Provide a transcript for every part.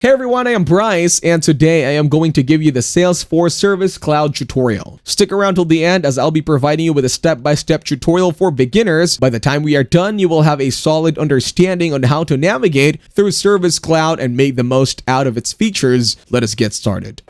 Hey everyone, I am Bryce, and today I am going to give you the Salesforce Service Cloud tutorial. Stick around till the end as I'll be providing you with a step-by-step tutorial for beginners. By the time we are done, you will have a solid understanding on how to navigate through Service Cloud and make the most out of its features. Let us get started.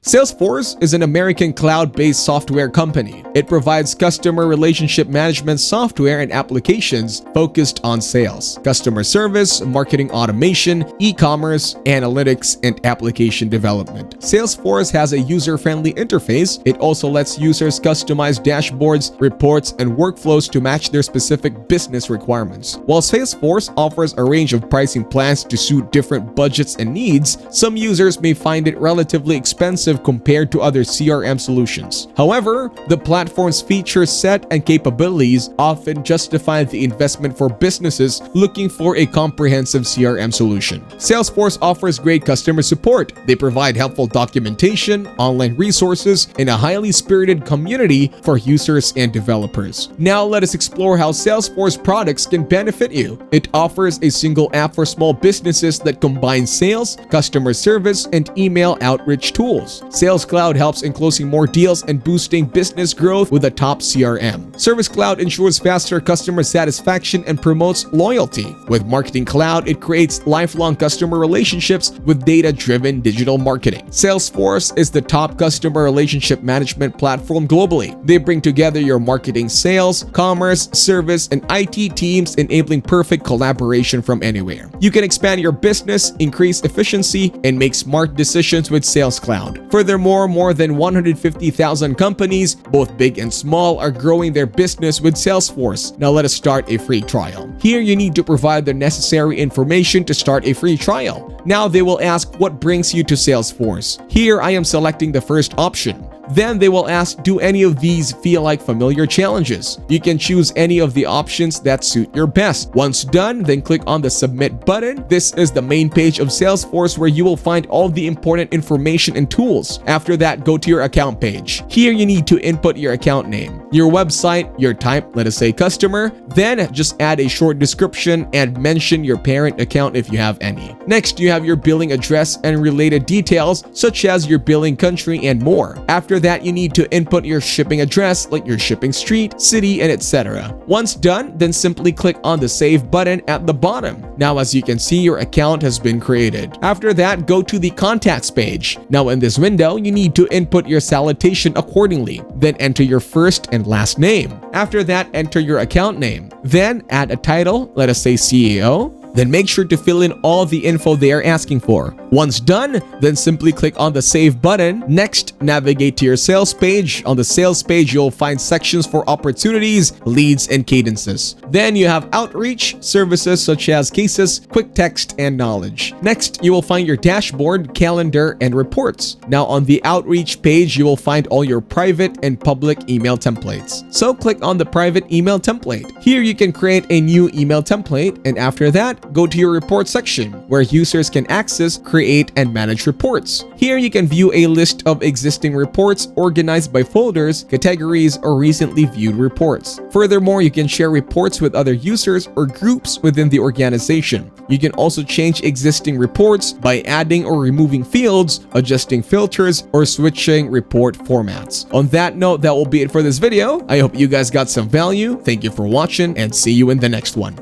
Salesforce is an American cloud-based software company. It provides customer relationship management software and applications focused on sales, customer service, marketing automation, e-commerce, analytics, and application development. Salesforce has a user-friendly interface. It also lets users customize dashboards, reports, and workflows to match their specific business requirements. While Salesforce offers a range of pricing plans to suit different budgets and needs, some users may find it relatively expensive compared to other CRM solutions. However, the platform's feature set and capabilities often justify the investment for businesses looking for a comprehensive CRM solution. Salesforce offers great customer support. They provide helpful documentation, online resources, and a highly spirited community for users and developers. Now let us explore how Salesforce products can benefit you. It offers a single app for small businesses that combines sales, customer service, and email outreach tools. Sales Cloud helps in closing more deals and boosting business growth with a top CRM. Service Cloud ensures faster customer satisfaction and promotes loyalty. With Marketing Cloud, it creates lifelong customer relationships with data-driven digital marketing. Salesforce is the top customer relationship management platform globally. They bring together your marketing, sales, commerce, service, and IT teams, enabling perfect collaboration from anywhere. You can expand your business, increase efficiency, and make smart decisions with Sales Cloud. Furthermore, more than 150,000 companies, both big and small, are growing their business with Salesforce. Now let us start a free trial. Here you need to provide the necessary information to start a free trial. Now they will ask what brings you to Salesforce. Here I am selecting the first option. Then they will ask, do any of these feel like familiar challenges? You can choose any of the options that suit your best. Once done, then click on the submit button. This is the main page of Salesforce where you will find all the important information and tools. After that, go to your account page. Here you need to input your account name, your website, your type, let us say customer, then just add a short description and mention your parent account if you have any. Next, you have your billing address and related details such as your billing country and more. After that, you need to input your shipping address like your shipping street, city, and etc. Once done, then simply click on the save button at the bottom. Now as you can see, your account has been created. After that, go to the contacts page. Now in this window, you need to input your salutation accordingly. Then enter your first and last name. After that, enter your account name. Then add a title, let us say CEO. Then make sure to fill in all the info they are asking for. Once done, then simply click on the save button. Next, navigate to your sales page. On the sales page, you'll find sections for opportunities, leads, and cadences. Then you have outreach, services such as cases, quick text, and knowledge. Next, you will find your dashboard, calendar, and reports. Now on the outreach page, you will find all your private and public email templates. So click on the private email template. Here you can create a new email template, and after that, go to your report section where users can access, create, and manage reports. Here you can view a list of existing reports organized by folders, categories, or recently viewed reports. Furthermore, you can share reports with other users or groups within the organization. You can also change existing reports by adding or removing fields, adjusting filters, or switching report formats. On that note, that will be it for this video. I hope you guys got some value. Thank you for watching and see you in the next one.